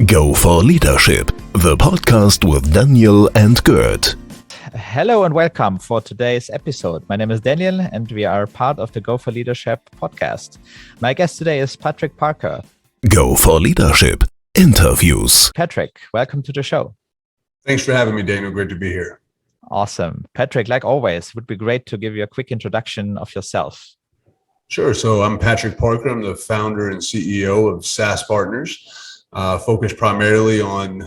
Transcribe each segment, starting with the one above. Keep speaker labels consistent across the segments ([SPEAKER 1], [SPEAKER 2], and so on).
[SPEAKER 1] Go for Leadership, the podcast with Daniel and Gert.
[SPEAKER 2] Hello and welcome for today's episode. My name is Daniel and we are part of the Go for Leadership podcast. My guest today is Patrick Parker.
[SPEAKER 1] Go for Leadership interviews.
[SPEAKER 2] Patrick, welcome to the show.
[SPEAKER 3] Thanks for having me, Daniel. Great to be here.
[SPEAKER 2] Awesome. Patrick, like always, would be great to give you a quick introduction of yourself.
[SPEAKER 3] Sure. So I'm Patrick Parker. I'm the founder and CEO of SaaS Partners. Focused primarily on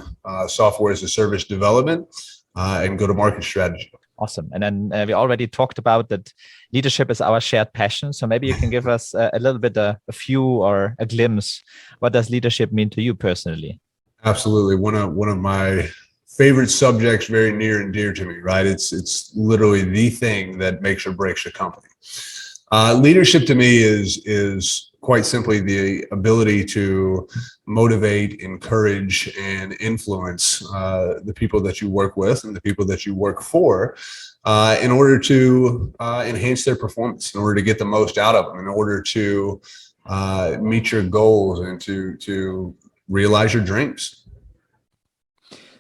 [SPEAKER 3] software as a service development and go-to-market strategy.
[SPEAKER 2] Awesome. And then we already talked about that leadership is our shared passion. So maybe you can give us a little bit a few or a glimpse. What does leadership mean to you personally?
[SPEAKER 3] Absolutely. One of my favorite subjects, very near and dear to me, right? It's literally the thing that makes or breaks a company. Leadership to me is quite simply the ability to motivate, encourage, and influence the people that you work with and the people that you work for in order to enhance their performance, in order to get the most out of them, in order to meet your goals and to realize your dreams.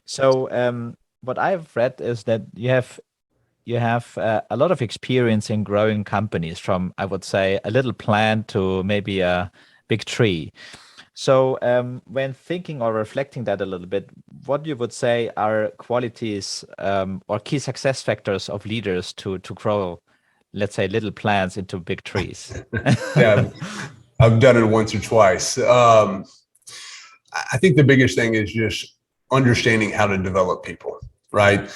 [SPEAKER 2] So what I've read is that you have a lot of experience in growing companies from, I would say, a little plant to maybe a big tree. So when thinking or reflecting that a little bit, what you would say are qualities or key success factors of leaders to grow, let's say, little plants into big trees?
[SPEAKER 3] Yeah, I've done it once or twice. I think the biggest thing is just understanding how to develop people, right?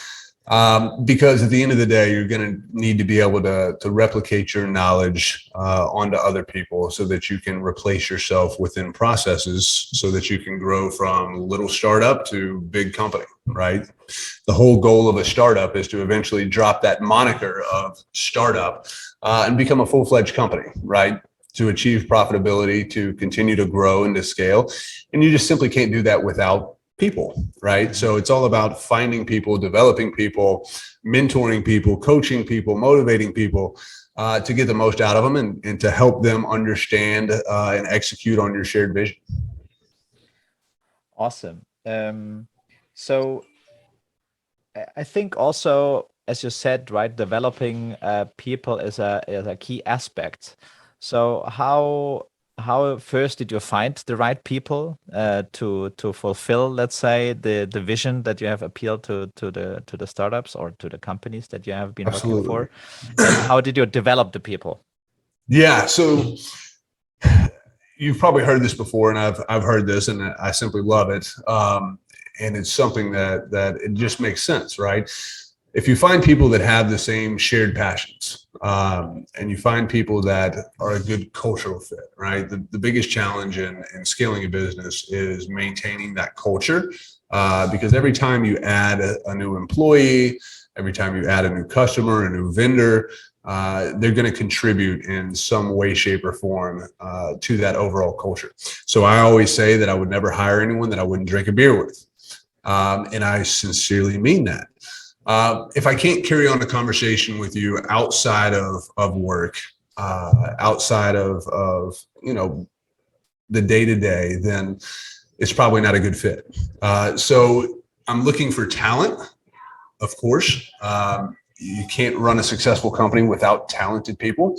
[SPEAKER 3] Because at the end of the day, you're going to need to be able to replicate your knowledge onto other people so that you can replace yourself within processes so that you can grow from little startup to big company, right? The whole goal of a startup is to eventually drop that moniker of startup and become a full-fledged company, right? To achieve profitability, to continue to grow and to scale. And you just simply can't do that without people, right? So it's all about finding people, developing people, mentoring people, coaching people, motivating people to get the most out of them and to help them understand and execute on your shared vision.
[SPEAKER 2] Awesome. So I think also, as you said, right, developing people is a key aspect. So how first did you find the right people to fulfill, let's say, the vision that you have appealed to the startups or to the companies that you have been
[SPEAKER 3] Absolutely.
[SPEAKER 2] working for? And how did you develop the people?
[SPEAKER 3] Yeah, so you've probably heard this before, and I've heard this, and I simply love it. And it's something that it just makes sense, right? If you find people that have the same shared passions, and you find people that are a good cultural fit, right? The biggest challenge in scaling a business is maintaining that culture, because every time you add a new employee, every time you add a new customer, a new vendor, they're going to contribute in some way, shape, or form to that overall culture. So I always say that I would never hire anyone that I wouldn't drink a beer with. And I sincerely mean that. If I can't carry on a conversation with you outside of work, outside of the day-to-day, then it's probably not a good fit. So I'm looking for talent, of course. You can't run a successful company without talented people.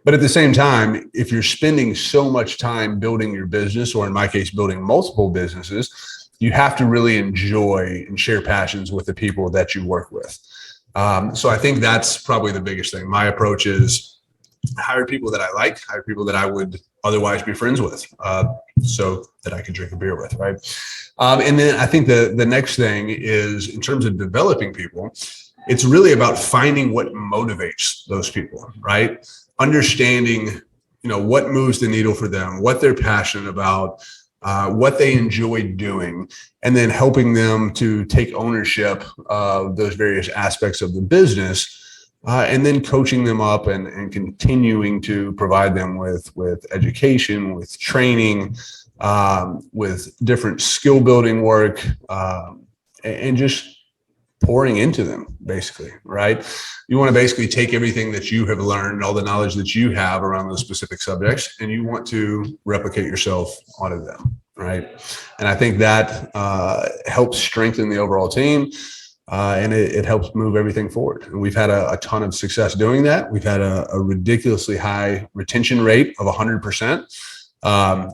[SPEAKER 3] But at the same time, if you're spending so much time building your business, or in my case, building multiple businesses, you have to really enjoy and share passions with the people that you work with. So I think that's probably the biggest thing. My approach is hire people that I like, hire people that I would otherwise be friends with, so that I can drink a beer with, right? And then I think the next thing is, in terms of developing people, it's really about finding what motivates those people, right? Understanding, what moves the needle for them, what they're passionate about, what they enjoy doing, and then helping them to take ownership of those various aspects of the business, and then coaching them up and continuing to provide them with education, with training, with different skill building work, and just pouring into them, basically, right? You want to basically take everything that you have learned, all the knowledge that you have around those specific subjects, and you want to replicate yourself onto them, right? And I think that helps strengthen the overall team, and it helps move everything forward. And we've had a ton of success doing that. We've had a ridiculously high retention rate of 100%.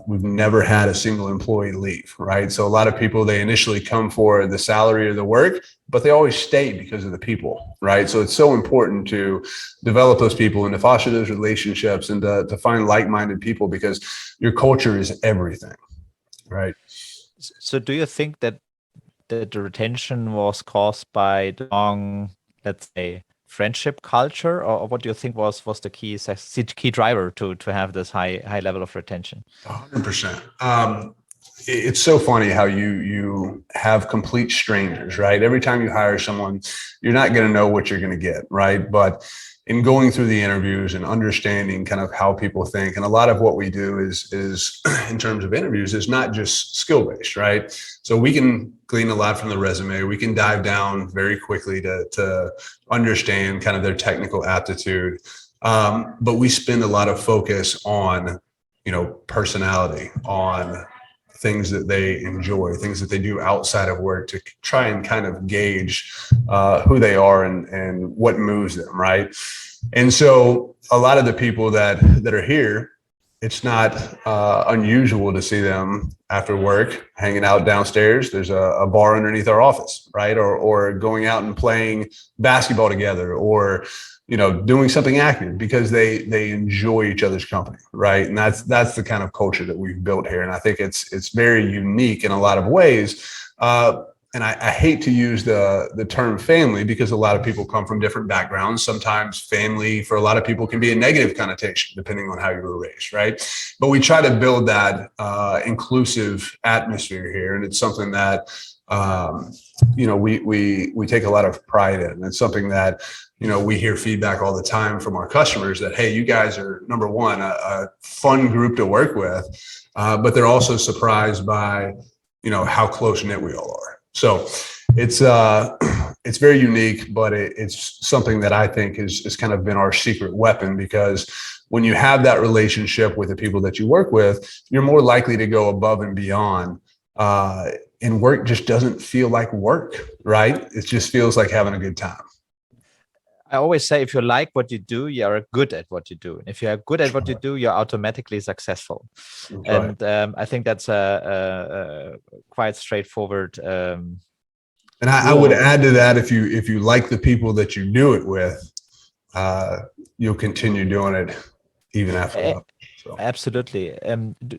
[SPEAKER 3] We've never had a single employee leave, right? So a lot of people, they initially come for the salary or the work, but they always stay because of the people, right? So it's so important to develop those people and to foster those relationships and to find like-minded people, because your culture is everything, right?
[SPEAKER 2] So do you think that the retention was caused by the long, let's say, friendship culture, or what do you think was the key driver to have this high level of retention?
[SPEAKER 3] 100%. It's so funny how you have complete strangers, right? Every time you hire someone, you're not going to know what you're going to get, right? But in going through the interviews and understanding kind of how people think, and a lot of what we do is in terms of interviews is not just skill-based, right? So we can glean a lot from the resume. We can dive down very quickly to understand kind of their technical aptitude. But we spend a lot of focus on, personality, on things that they enjoy, things that they do outside of work, to try and kind of gauge who they are and what moves them, right? And so a lot of the people that are here, it's not unusual to see them after work hanging out downstairs. There's a bar underneath our office, right? Or going out and playing basketball together, or doing something active, because they enjoy each other's company, right? And that's the kind of culture that we've built here. And I think it's very unique in a lot of ways. And I hate to use the term family, because a lot of people come from different backgrounds. Sometimes family for a lot of people can be a negative connotation, depending on how you were raised, right? But we try to build that inclusive atmosphere here. And it's something that, we take a lot of pride in. It's something that, we hear feedback all the time from our customers that, hey, you guys are, number one, a fun group to work with, but they're also surprised by, how close-knit we all are. So it's very unique, but it's something that I think has kind of been our secret weapon, because when you have that relationship with the people that you work with, you're more likely to go above and beyond. And work just doesn't feel like work, right? It just feels like having a good time.
[SPEAKER 2] I always say, if you like what you do, you are good at what you do. And if you are good at what you do, you're automatically successful. That's and I think that's a quite straightforward.
[SPEAKER 3] And I would add to that, if you like the people that you do it with, you'll continue doing it even after that. So.
[SPEAKER 2] Absolutely.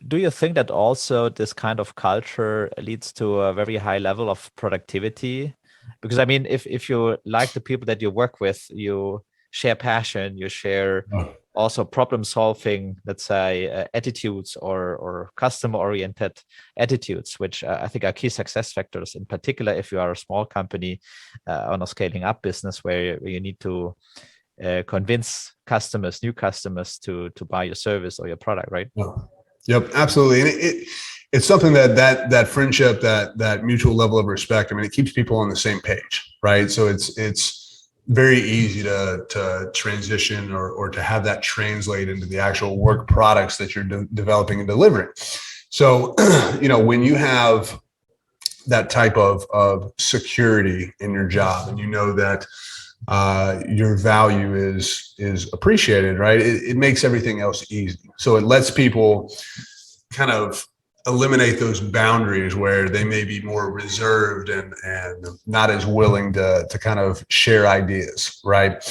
[SPEAKER 2] Do you think that also this kind of culture leads to a very high level of productivity? Because I mean, if you like the people that you work with, you share passion, you share also problem solving, let's say, attitudes or customer oriented attitudes, which I think are key success factors, in particular if you are a small company on a scaling up business, where you need to convince new customers to buy your service or your product, right?
[SPEAKER 3] Yep, absolutely. And it's something that friendship, that mutual level of respect, I mean, it keeps people on the same page, right? So it's very easy to transition or to have that translate into the actual work products that you're developing and delivering. So, when you have that type of security in your job, and that your value is appreciated, right? It makes everything else easy. So it lets people kind of eliminate those boundaries where they may be more reserved and not as willing to kind of share ideas, right?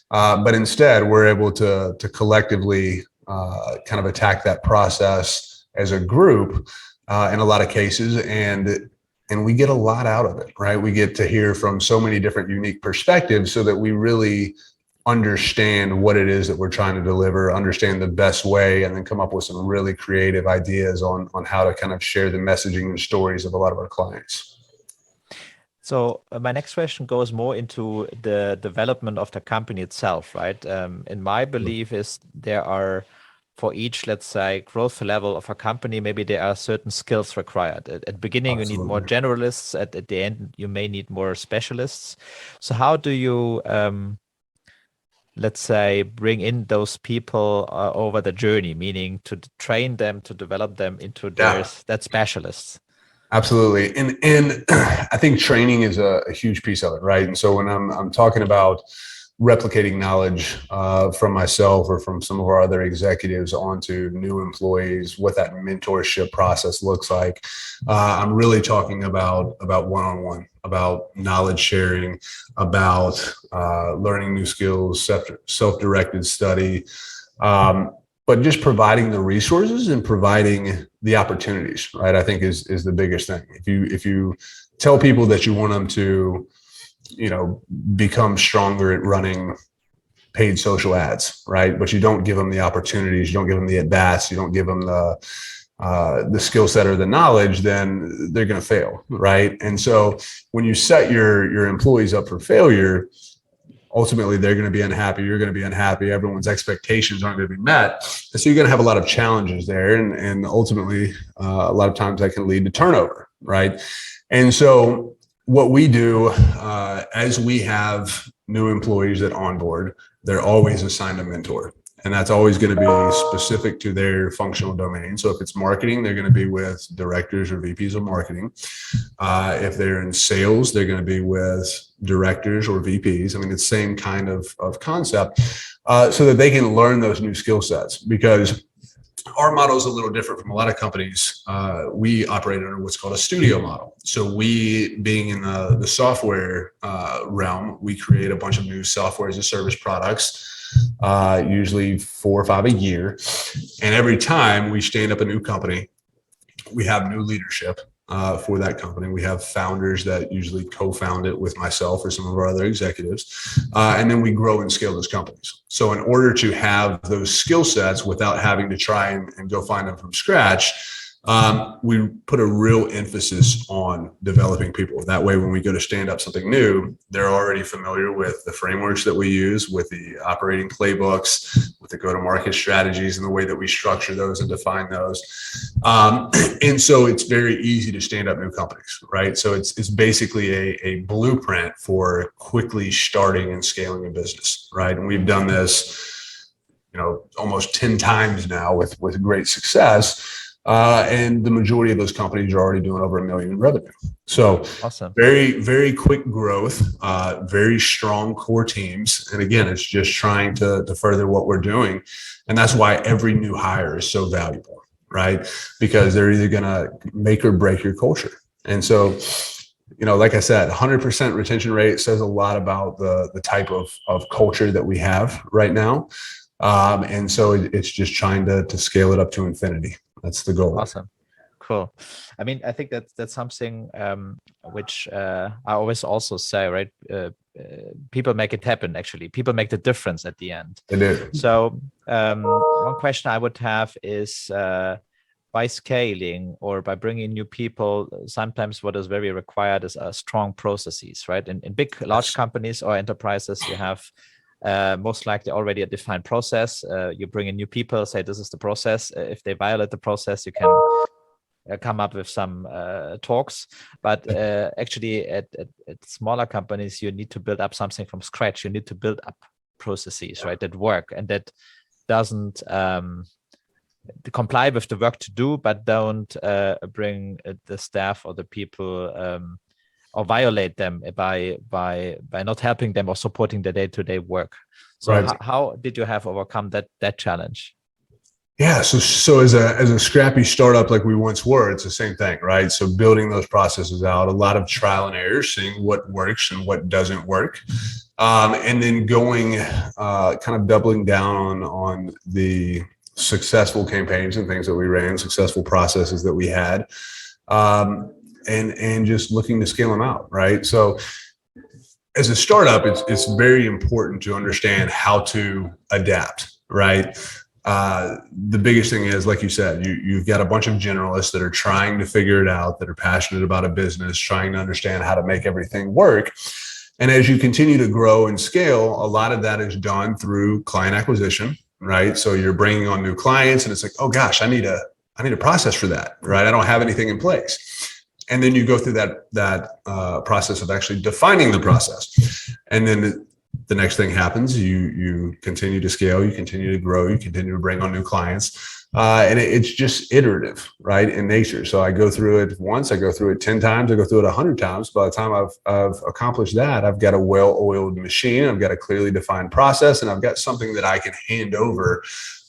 [SPEAKER 3] But instead, we're able to collectively kind of attack that process as a group in a lot of cases, and we get a lot out of it, right? We get to hear from so many different unique perspectives, so that we really understand what it is that we're trying to deliver, understand the best way, and then come up with some really creative ideas on how to kind of share the messaging and stories of a lot of our clients.
[SPEAKER 2] So my next question goes more into the development of the company itself, right? In my belief is there are for each, let's say, growth level of a company, maybe there are certain skills required. At the beginning, you need more generalists. At the end, you may need more specialists. So how do you, let's say, bring in those people over the journey, meaning to train them, to develop them into that specialists?
[SPEAKER 3] Absolutely. And I think training is a huge piece of it, right? And so when I'm talking about replicating knowledge from myself or from some of our other executives onto new employees, what that mentorship process looks like, I'm really talking about one-on-one, about knowledge sharing, about learning new skills, self-directed study, but just providing the resources and providing the opportunities, right? I think is the biggest thing. If you tell people that you want them to, become stronger at running paid social ads, right? But you don't give them the opportunities, you don't give them the at-bats, you don't give them the skill set or the knowledge, then they're going to fail, right? And so when you set your employees up for failure, ultimately they're going to be unhappy, you're going to be unhappy, everyone's expectations aren't going to be met. And so you're going to have a lot of challenges there. And ultimately, a lot of times that can lead to turnover, right? And so what we do, as we have new employees that onboard, they're always assigned a mentor. And that's always going to be specific to their functional domain. So if it's marketing, they're going to be with directors or VPs of marketing. If they're in sales, they're going to be with directors or VPs. I mean, it's the same kind of concept, so that they can learn those new skill sets. Because our model is a little different from a lot of companies. We operate under what's called a studio model. So we, being in the software realm, we create a bunch of new software as a service products, usually 4 or 5 a year. And every time we stand up a new company, we have new leadership for that company. We have founders that usually co-found it with myself or some of our other executives. And then we grow and scale those companies. So in order to have those skill sets without having to try and go find them from scratch, we put a real emphasis on developing people. That way, when we go to stand up something new, they're already familiar with the frameworks that we use, with the operating playbooks, with the go-to-market strategies and the way that we structure those and define those. And so it's very easy to stand up new companies, right? So it's basically a blueprint for quickly starting and scaling a business, right? And we've done this, almost 10 times now with great success. And the majority of those companies are already doing over $1 million in revenue. So
[SPEAKER 2] awesome.
[SPEAKER 3] Very, very quick growth, very strong core teams. And again, it's just trying to further what we're doing. And that's why every new hire is so valuable, right? Because they're either going to make or break your culture. And so, like I said, 100% retention rate says a lot about the type of culture that we have right now. And so it's just trying to scale it up to infinity. That's the goal.
[SPEAKER 2] Awesome. Cool. I mean, I think that's something which I always also say, right? People make it happen, actually. People make the difference at the end.
[SPEAKER 3] They do.
[SPEAKER 2] So one question I would have is, by scaling or by bringing new people, sometimes what is very required is strong processes, right? In big, large companies or enterprises, you have most likely already a defined process. You bring in new people, say this is the process. If they violate the process, you can come up with some talks. But actually at smaller companies, you need to build up something from scratch. You need to build up processes, right, that work and that doesn't comply with the work to do, but don't bring the staff or the people or violate them by not helping them or supporting the day-to-day work. So
[SPEAKER 3] right.
[SPEAKER 2] How did you have overcome that challenge?
[SPEAKER 3] Yeah, so as a scrappy startup like we once were, it's the same thing, right? So building those processes out, a lot of trial and error, seeing what works and what doesn't work, and then going kind of doubling down on the successful campaigns and things that we ran, successful processes that we had. And just looking to scale them out, right? So as a startup, it's very important to understand how to adapt, right? The biggest thing is, like you said, you've got a bunch of generalists that are trying to figure it out, that are passionate about a business, trying to understand how to make everything work. And as you continue to grow and scale, a lot of that is done through client acquisition, right? So you're bringing on new clients and it's like, oh gosh, I need a process for that, right? I don't have anything in place. And then you go through that process of actually defining the process. And then the next thing happens, you continue to scale, you continue to grow, you continue to bring on new clients. And it's just iterative, right, in nature. So I go through it once, I go through it 10 times, I go through it 100 times. By the time I've accomplished that, I've got a well-oiled machine, I've got a clearly defined process, and I've got something that I can hand over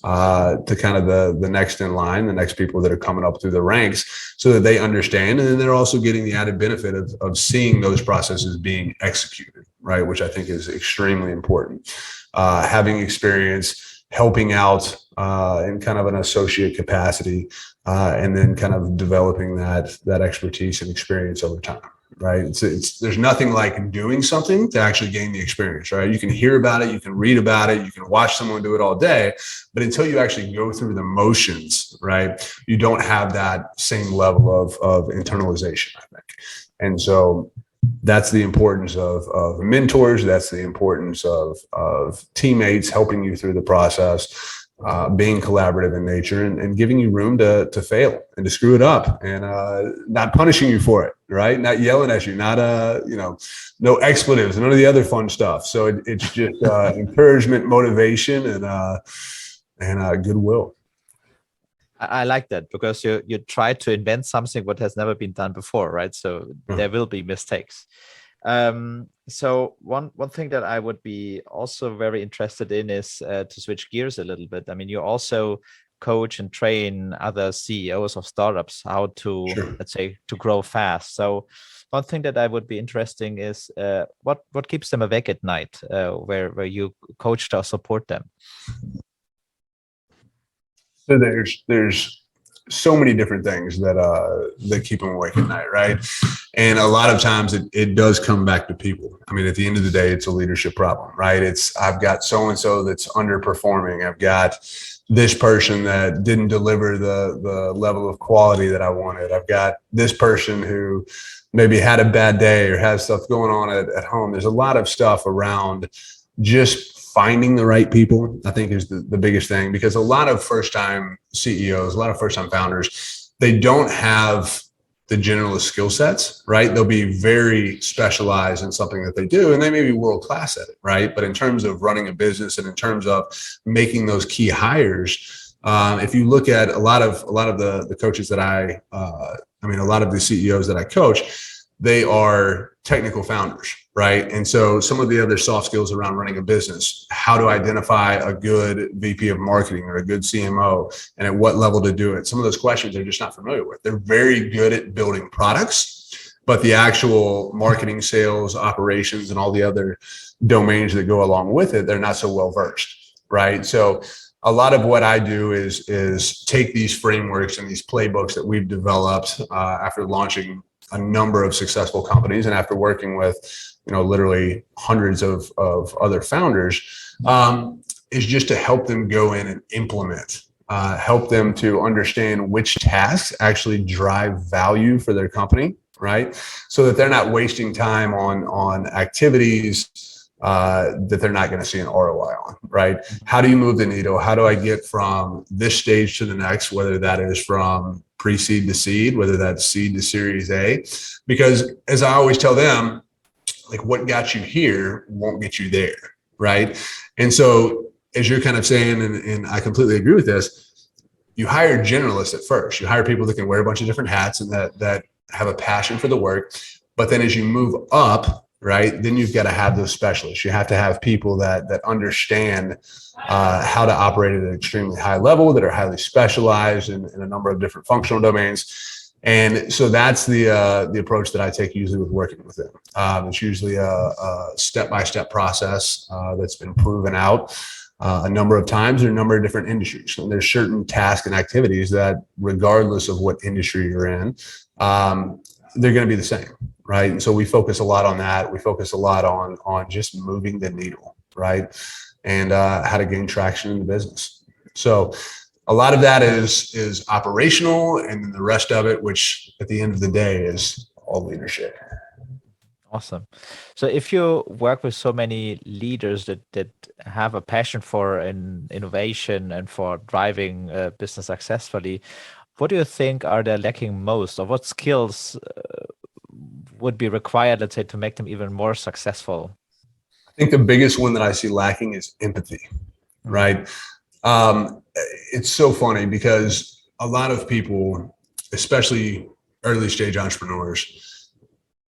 [SPEAKER 3] to kind of the next in line, the next people that are coming up through the ranks, so that they understand. And then they're also getting the added benefit of seeing those processes being executed, right, which I think is extremely important. Having experience, helping out in kind of an associate capacity, and then kind of developing that expertise and experience over time. Right. There's nothing like doing something to actually gain the experience, right? You can hear about it, you can read about it, you can watch someone do it all day, but until you actually go through the motions, right, you don't have that same level of internalization, I think. And so that's the importance of mentors. That's the importance of teammates helping you through the process. Being collaborative in nature and giving you room to fail and to screw it up, and not punishing you for it, right? Not yelling at you, not no expletives, none of the other fun stuff. So it's just encouragement, motivation, and goodwill.
[SPEAKER 2] I like that, because you try to invent something what has never been done before, right? So there will be mistakes. So one thing that I would be also very interested in is to switch gears a little bit. I mean, you also coach and train other CEOs of startups how to, let's say, to grow fast. So one thing that I would be interesting is what keeps them awake at night, where you coach or support them.
[SPEAKER 3] So there's so many different things that keep them awake at night, right? And a lot of times it does come back to people. I mean, at the end of the day, it's a leadership problem, right? I've got so-and-so that's underperforming. I've got this person that didn't deliver the level of quality that I wanted. I've got this person who maybe had a bad day or has stuff going on at home. There's a lot of stuff around just finding the right people, I think, is the biggest thing, because a lot of first-time CEOs, a lot of first-time founders, they don't have the generalist skill sets, right? They'll be very specialized in something that they do, and they may be world-class at it, right? But in terms of running a business and in terms of making those key hires, if you look at a lot of the coaches that a lot of the CEOs that I coach, they are technical founders, right? And so some of the other soft skills around running a business, how to identify a good VP of marketing or a good CMO, and at what level to do it. Some of those questions they're just not familiar with. They're very good at building products, but the actual marketing, sales, operations, and all the other domains that go along with it, they're not so well versed, right? So a lot of what I do is take these frameworks and these playbooks that we've developed after launching a number of successful companies and after working with, literally hundreds of other founders, is just to help them go in and implement, help them to understand which tasks actually drive value for their company, right? So that they're not wasting time on activities that they're not going to see an ROI on, right? How do you move the needle? How do I get from this stage to the next, whether that is from pre-seed to seed, whether that's seed to Series A? Because as I always tell them, like, what got you here won't get you there, right? And so as you're kind of saying, and I completely agree with this, you hire generalists at first. You hire people that can wear a bunch of different hats and that have a passion for the work. But then as you move up, right, then you've got to have those specialists. You have to have people that understand how to operate at an extremely high level, that are highly specialized in a number of different functional domains. And so that's the approach that I take usually with working with them. It's usually a step-by-step process that's been proven out a number of times in a number of different industries. And there's certain tasks and activities that, regardless of what industry you're in, they're going to be the same, right? And so we focus a lot on that. We focus a lot on just moving the needle, right? And how to gain traction in the business. So a lot of that is operational, and then the rest of it, which at the end of the day is all leadership.
[SPEAKER 2] Awesome. So if you work with so many leaders that have a passion for innovation and for driving business successfully, what do you think are they lacking most, or what skills would be required, let's say, to make them even more successful?
[SPEAKER 3] I think the biggest one that I see lacking is empathy, right? It's so funny because a lot of people, especially early stage entrepreneurs,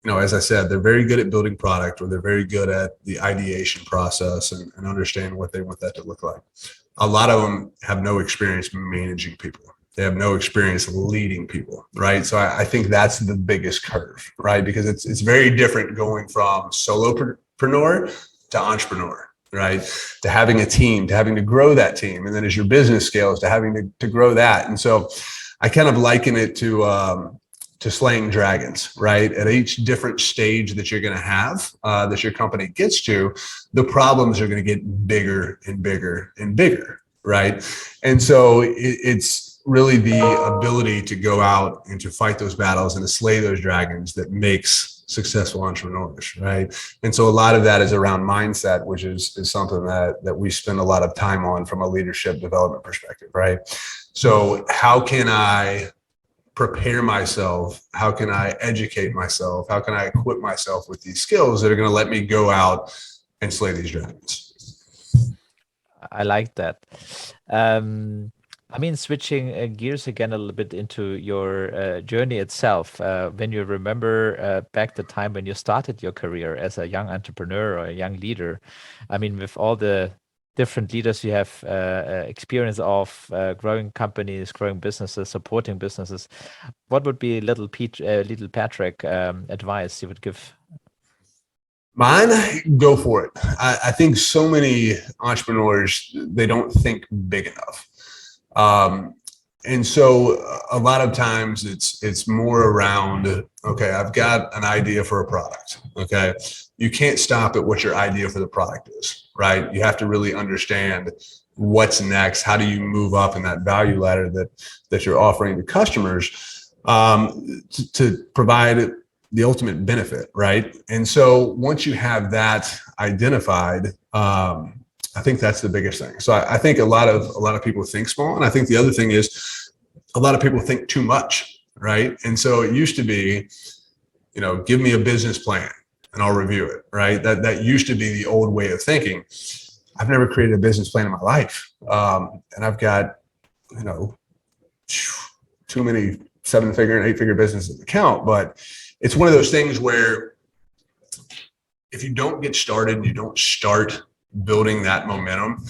[SPEAKER 3] as I said, they're very good at building product, or they're very good at the ideation process and understand what they want that to look like. A lot of them have no experience managing people. They have no experience leading people, right? So I think that's the biggest curve, right? Because it's very different going from solopreneur to entrepreneur, right? To having a team, to having to grow that team. And then as your business scales, to having to grow that. And so I kind of liken it to slaying dragons, right? At each different stage that you're going to have, that your company gets to, the problems are going to get bigger and bigger and bigger, right? And so it's really the ability to go out and to fight those battles and to slay those dragons that makes successful entrepreneurs, right? And so a lot of that is around mindset, which is something that we spend a lot of time on from a leadership development perspective, right? So how can I prepare myself? How can I educate myself? How can I equip myself with these skills that are going to let me go out and slay these dragons?
[SPEAKER 2] I like that. Switching gears again a little bit into your journey itself. When you remember back the time when you started your career as a young entrepreneur or a young leader, with all the different leaders you have experience of growing companies, growing businesses, supporting businesses, what would be little Patrick advice you would give?
[SPEAKER 3] Mine, go for it. I think so many entrepreneurs, they don't think big enough. And so a lot of times it's more around, okay, I've got an idea for a product. Okay. You can't stop at what your idea for the product is, right? You have to really understand what's next. How do you move up in that value ladder that you're offering to customers, to provide the ultimate benefit, right? And so once you have that identified, I think that's the biggest thing. So I think a lot of people think small, and I think the other thing is a lot of people think too much, right? And so it used to be, give me a business plan and I'll review it, right? That used to be the old way of thinking. I've never created a business plan in my life, and I've got too many 7-figure and 8-figure businesses to count. But it's one of those things where if you don't get started and you don't start building that momentum,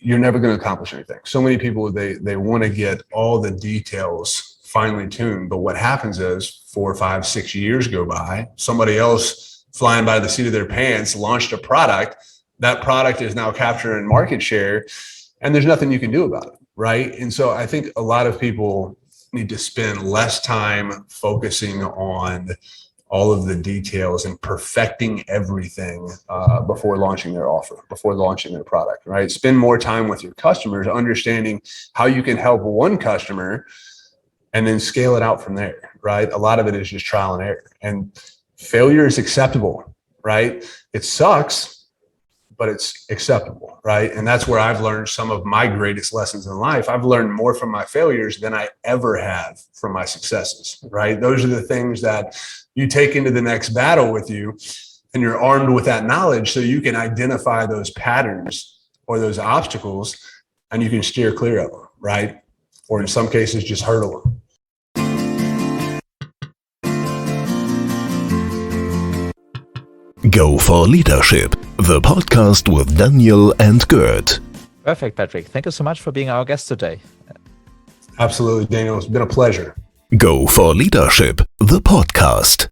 [SPEAKER 3] you're never going to accomplish anything. So many people, they want to get all the details finely tuned, but what happens is 4, 5, 6 years go by, somebody else flying by the seat of their pants launched a product. That product is now capturing market share, and there's nothing you can do about it, right? And so I think a lot of people need to spend less time focusing on all of the details and perfecting everything before launching their offer, before launching their product, right? Spend more time with your customers, understanding how you can help one customer and then scale it out from there, right? A lot of it is just trial and error, and failure is acceptable, right? It sucks, but it's acceptable, right? And that's where I've learned some of my greatest lessons in life. I've learned more from my failures than I ever have from my successes, right? Those are the things that you take into the next battle with you, and you're armed with that knowledge so you can identify those patterns or those obstacles, and you can steer clear of them, right? Or in some cases, just hurdle them.
[SPEAKER 1] Go for Leadership, the podcast with Daniel and Gert.
[SPEAKER 2] Perfect, Patrick. Thank you so much for being our guest today.
[SPEAKER 3] Absolutely, Daniel. It's been a pleasure.
[SPEAKER 1] Go for Leadership, the podcast.